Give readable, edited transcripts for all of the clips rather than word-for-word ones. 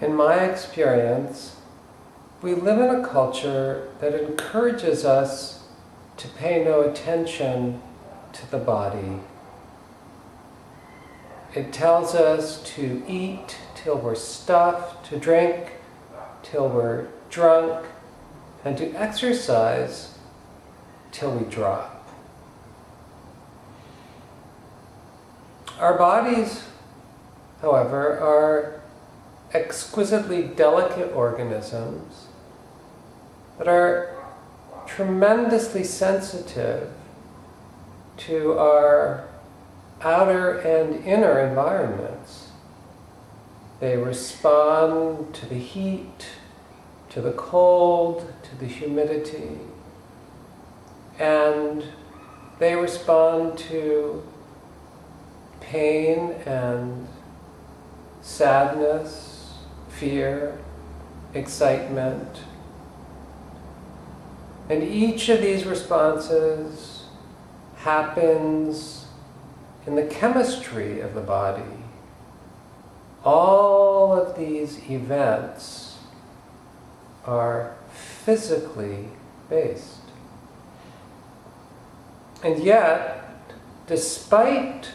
in my experience, we live in a culture that encourages us to pay no attention to the body. It tells us to eat till we're stuffed, to drink till we're drunk, and to exercise till we drop. Our bodies, however, are exquisitely delicate organisms that are tremendously sensitive to our outer and inner environments. They respond to the heat, to the cold, to the humidity, and they respond to pain and sadness, fear, excitement. And each of these responses happens in the chemistry of the body. All of these events are physically based. And yet, despite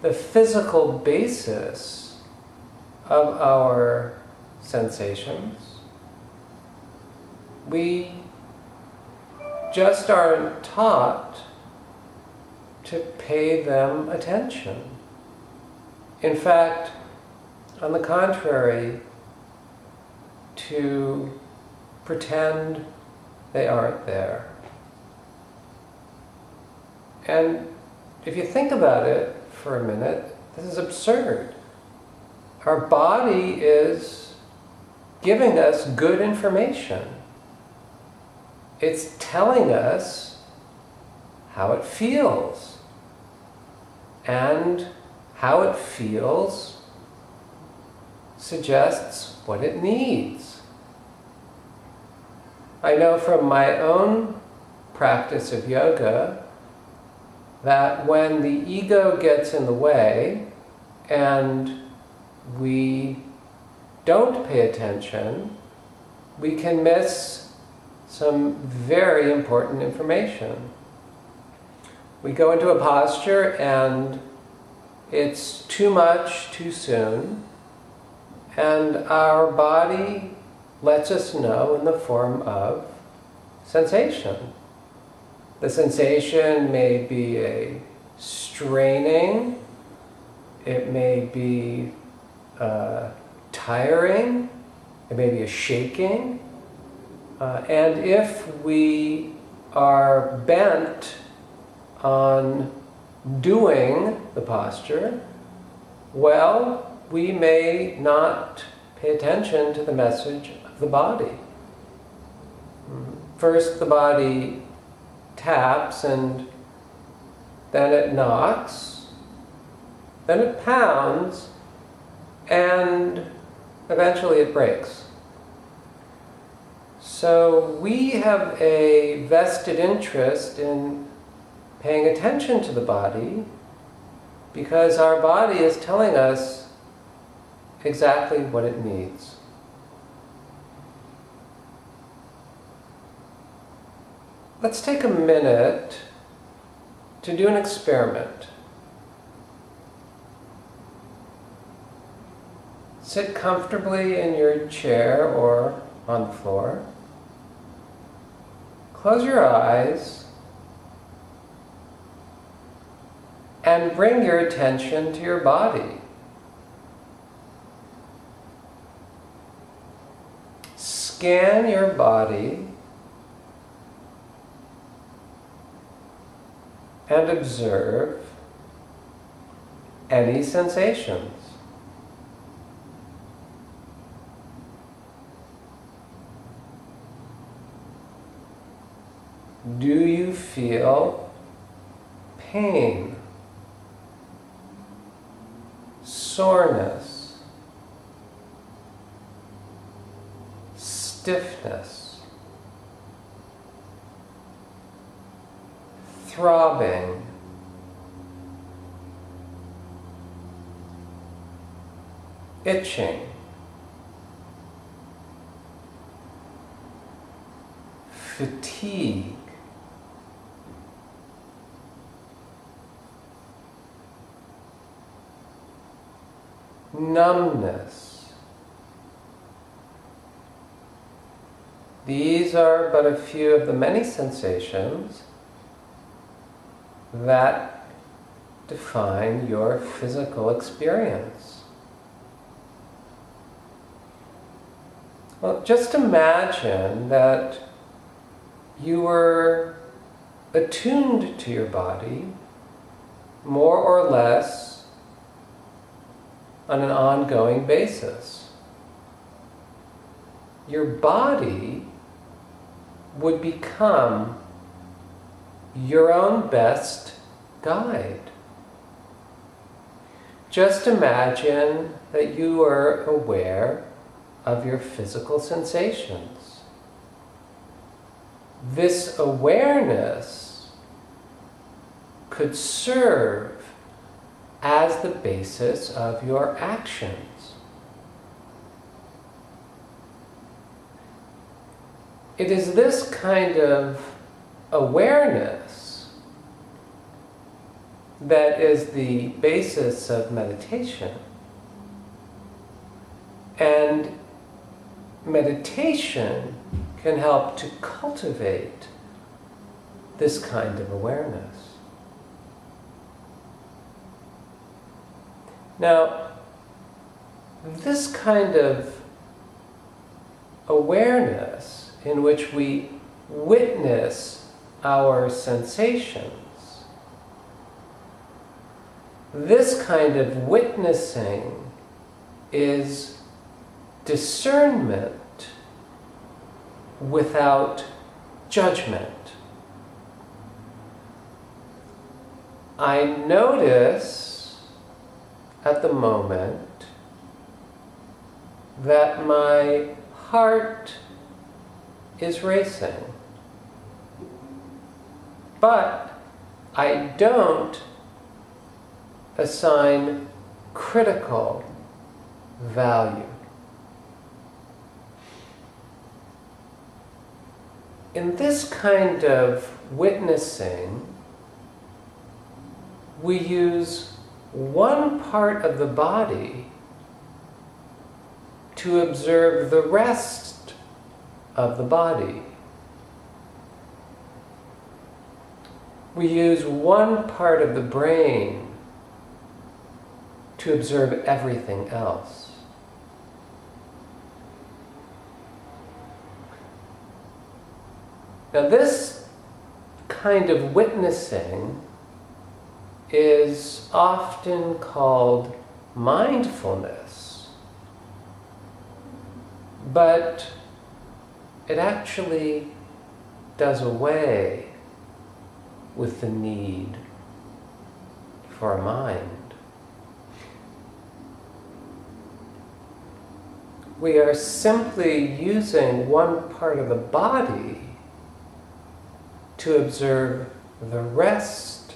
the physical basis of our sensations, we just aren't taught to pay them attention. In fact, on the contrary, to pretend they aren't there. And if you think about it for a minute, this is absurd. Our body is giving us good information. It's telling us how it feels. And how it feels suggests what it needs. I know from my own practice of yoga that when the ego gets in the way and we don't pay attention, we can miss some very important information. We go into a posture and it's too much too soon, and our body lets us know in the form of sensation. The sensation may be a straining, it may be tiring, it may be a shaking, and if we are bent on doing the posture, well, we may not pay attention to the message of the body. First, the body taps, and then it knocks, then it pounds, and eventually it breaks. So we have a vested interest in paying attention to the body because our body is telling us exactly what it needs. Let's take a minute to do an experiment. Sit comfortably in your chair or on the floor. Close your eyes and bring your attention to your body. Scan your body and observe any sensations. Do you feel pain, soreness, stiffness, throbbing, itching, fatigue, numbness. These are but a few of the many sensations that define your physical experience. Well, just imagine that you were attuned to your body more or less on an ongoing basis. Your body would become your own best guide. Just imagine that you are aware of your physical sensations. This awareness could serve as the basis of your actions. It is this kind of awareness that is the basis of meditation. And meditation can help to cultivate this kind of awareness. Now, this kind of awareness in which we witness our sensations, this kind of witnessing is discernment without judgment. I notice at the moment that my heart is racing, but I don't assign critical value. In this kind of witnessing, we use one part of the body to observe the rest of the body. We use one part of the brain to observe everything else. Now, this kind of witnessing is often called mindfulness, but it actually does away with the need for a mind. We are simply using one part of the body to observe the rest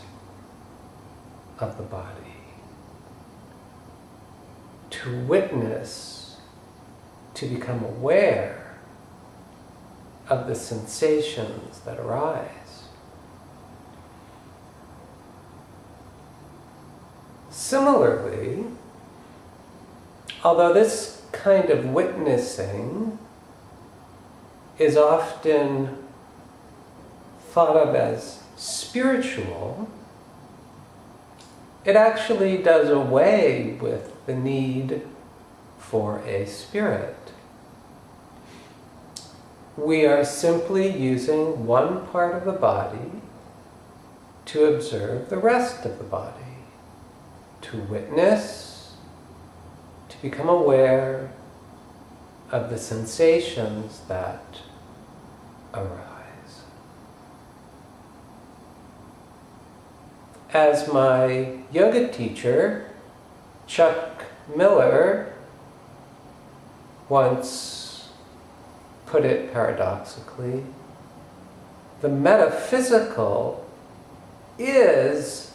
of the body, to witness, to become aware of the sensations that arise. Similarly, although this kind of witnessing is often thought of as spiritual, it actually does away with the need for a spirit. We are simply using one part of the body to observe the rest of the body, to witness, to become aware of the sensations that arise. As my yoga teacher, Chuck Miller, once put it paradoxically, the metaphysical is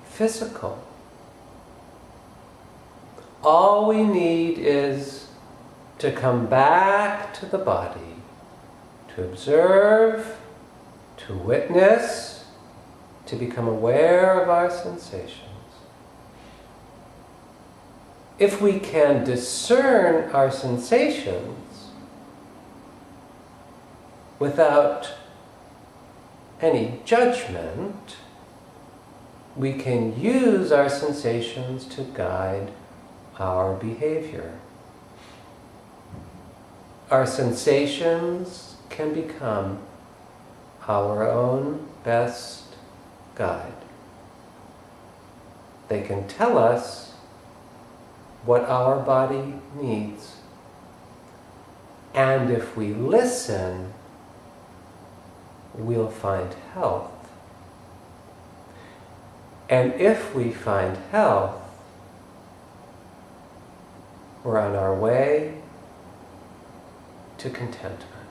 physical. All we need is to come back to the body, to to observe, to witness, to become aware of our sensations. If we can discern our sensations without any judgment, we can use our sensations to guide our behavior. Our sensations can become our own best guide. They can tell us what our body needs. And if we listen, we'll find health. And if we find health, we're on our way to contentment.